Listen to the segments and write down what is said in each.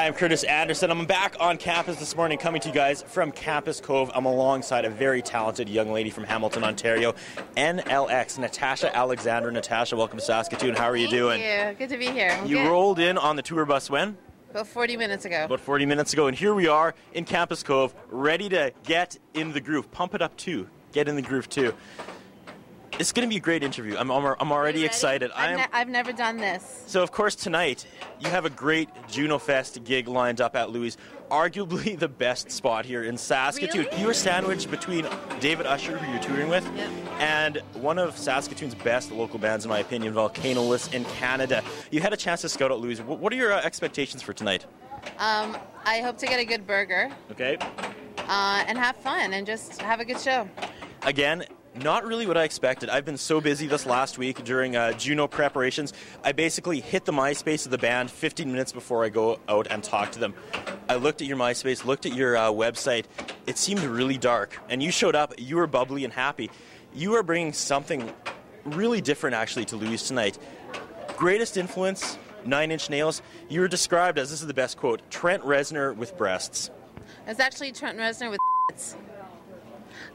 I'm Curtis Anderson. I'm back on campus this morning coming to you guys from Campus Cove. I'm alongside a very talented young lady from Hamilton, Ontario, NLX, Natasha Alexandra. Natasha, welcome to Saskatoon. How are you doing? Thank you. Good to be here. You rolled in on the tour bus when? About 40 minutes ago. About 40 minutes ago. And here we are in Campus Cove, ready to get in the groove. Pump it up too. Get in the groove too. It's going to be a great interview. I'm already excited. I've never done this. So, of course, tonight you have a great Junofest gig lined up at Louis. Arguably the best spot here in Saskatoon. Really? You are sandwiched between David Usher, who you're touring with, Yep, and one of Saskatoon's best local bands, in my opinion, Volcanoless in Canada. You had a chance to scout at Louis. What are your expectations for tonight? I hope to get a good burger. Okay. And have fun and just have a good show. Again, not really what I expected. I've been so busy this last week during Juno preparations. I basically hit the MySpace of the band 15 minutes before I go out and talk to them. I looked at your MySpace, looked at your website. It seemed really dark. And you showed up. You were bubbly and happy. You are bringing something really different, actually, to Louis tonight. Greatest influence, 9 Inch Nails. You were described as, this is the best quote, Trent Reznor with breasts. It's actually Trent Reznor with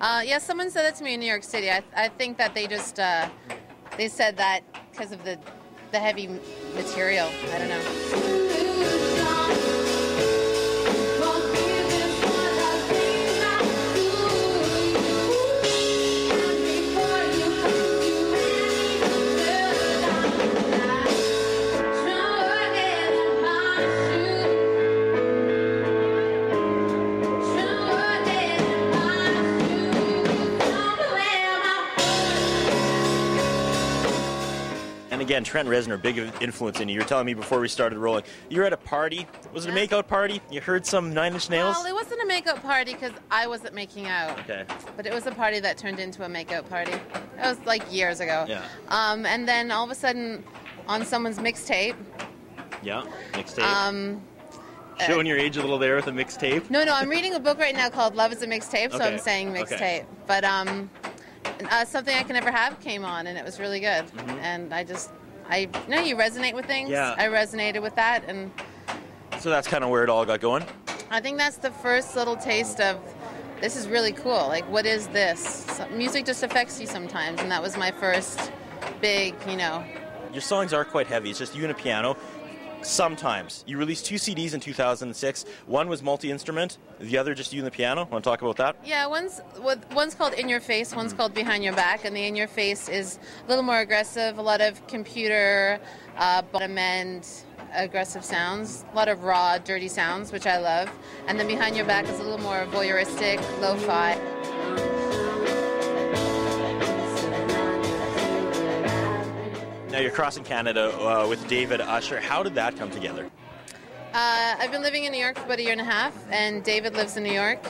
yeah, someone said that to me in New York City. I think that they just they said that because of the heavy material. I don't know. Again, Trent Reznor, big influence in you. You were telling me before we started rolling. You were at a party. Was it a makeout party? You heard some 9 Inch Nails? Well, it wasn't a makeout party because I wasn't making out. Okay. But it was a party that turned into a makeout party. It was like years ago. Yeah. And then all of a sudden, on someone's mixtape. Yeah, mixtape. Showing your age a little there with a mixtape. No, I'm reading a book right now called Love is a Mixtape, so I'm saying mixtape. Okay. But Something I Can Never Have came on, and it was really good. Mm-hmm. And you resonate with things. Yeah. I resonated with that, and so that's kind of where it all got going. I think that's the first little taste of this is really cool. Like, what is this? Music just affects you sometimes, and that was my first big, Your songs are quite heavy. It's just you and a piano. Sometimes. You released 2 CDs in 2006. One was multi-instrument, the other just you and the piano. Want to talk about that? Yeah, one's called In Your Face, one's called Behind Your Back, and the In Your Face is a little more aggressive, a lot of computer, bottom end, aggressive sounds, a lot of raw, dirty sounds, which I love. And then Behind Your Back is a little more voyeuristic, lo-fi. Now you're crossing Canada with David Usher. How did that come together? I've been living in New York for about a year and a half, and David lives in New York.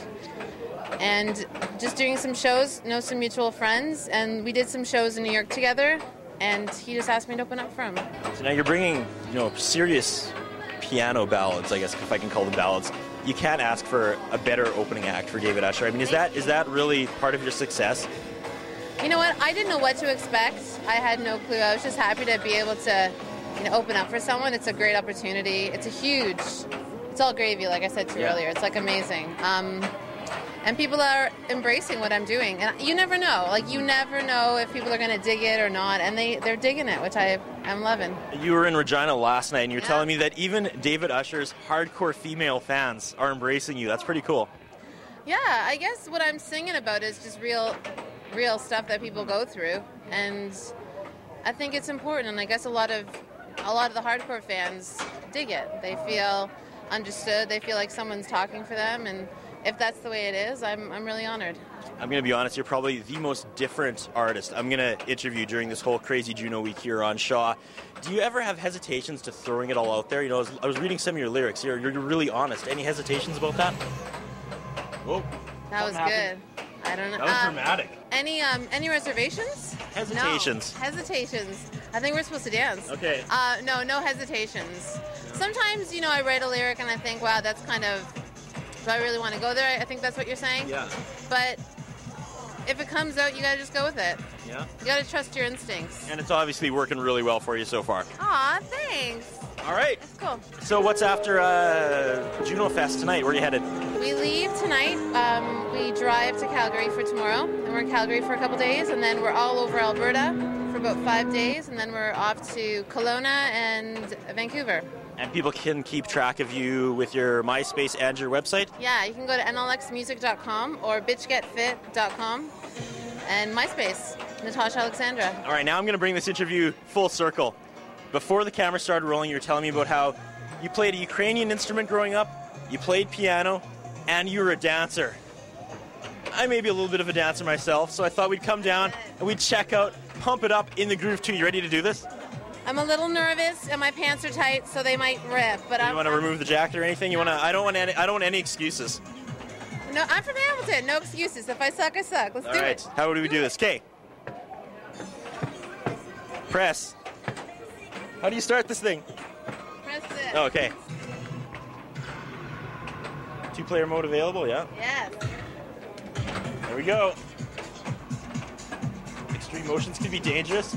And just doing some shows, know some mutual friends, and we did some shows in New York together, and he just asked me to open up for him. So now you're bringing, serious piano ballads, I guess, if I can call them ballads. You can't ask for a better opening act for David Usher. I mean, is that really part of your success? You know what? I didn't know what to expect. I had no clue. I was just happy to be able to open up for someone. It's a great opportunity. It's all gravy, like I said to you earlier. It's like amazing. And people are embracing what I'm doing. And you never know. Like, you never know if people are going to dig it or not. And they're digging it, which I'm loving. You were in Regina last night, and you're telling me that even David Usher's hardcore female fans are embracing you. That's pretty cool. Yeah, I guess what I'm singing about is just real stuff that people go through, and I think it's important. And I guess a lot of the hardcore fans dig it. They feel understood. They feel like someone's talking for them, and if that's the way it is, I'm really honored. I'm going to be honest, you're probably the most different artist I'm going to interview during this whole crazy Juno week here on Shaw. Do you ever have hesitations to throwing it all out there? I was reading some of your lyrics here. You're really honest. Any hesitations about that? Whoa. That was good. I don't know. That was dramatic. Any reservations? Hesitations. No. Hesitations. I think we're supposed to dance. Okay. No hesitations. Sometimes, I write a lyric and I think, wow, that's kind of, do I really want to go there? I think that's what you're saying. Yeah. But if it comes out, you got to just go with it. Yeah. You got to trust your instincts. And it's obviously working really well for you so far. Aw, thanks. All right. It's cool. So what's after Junofest tonight? Where are you headed? We leave tonight. We drive to Calgary for tomorrow, and we're in Calgary for a couple days, and then we're all over Alberta for about 5 days, and then we're off to Kelowna and Vancouver. And people can keep track of you with your MySpace and your website? Yeah, you can go to nlxmusic.com or bitchgetfit.com and MySpace, Natasha Alexandra. All right, now I'm going to bring this interview full circle. Before the camera started rolling, you were telling me about how you played a Ukrainian instrument growing up, you played piano, and you were a dancer. I may be a little bit of a dancer myself, so I thought we'd come down and we'd check out Pump It Up in the Groove 2. You ready to do this? I'm a little nervous, and my pants are tight, so they might rip. But you want to remove the jacket or anything? You want to? I don't want any excuses. No, I'm from Hamilton. No excuses. If I suck, I suck. Let's do it. All right. How do we do this? Okay. Press. How do you start this thing? Press it. Oh, okay. 2-player mode available, yeah? Yes. There we go. Extreme motions can be dangerous.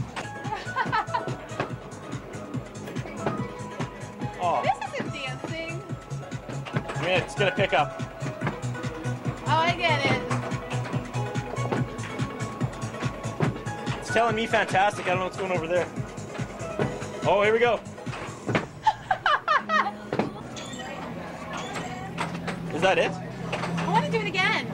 Oh. This isn't dancing. It's gonna pick up. Oh, I get it. It's telling me fantastic. I don't know what's going over there. Oh, here we go. Is that it? I want to do it again.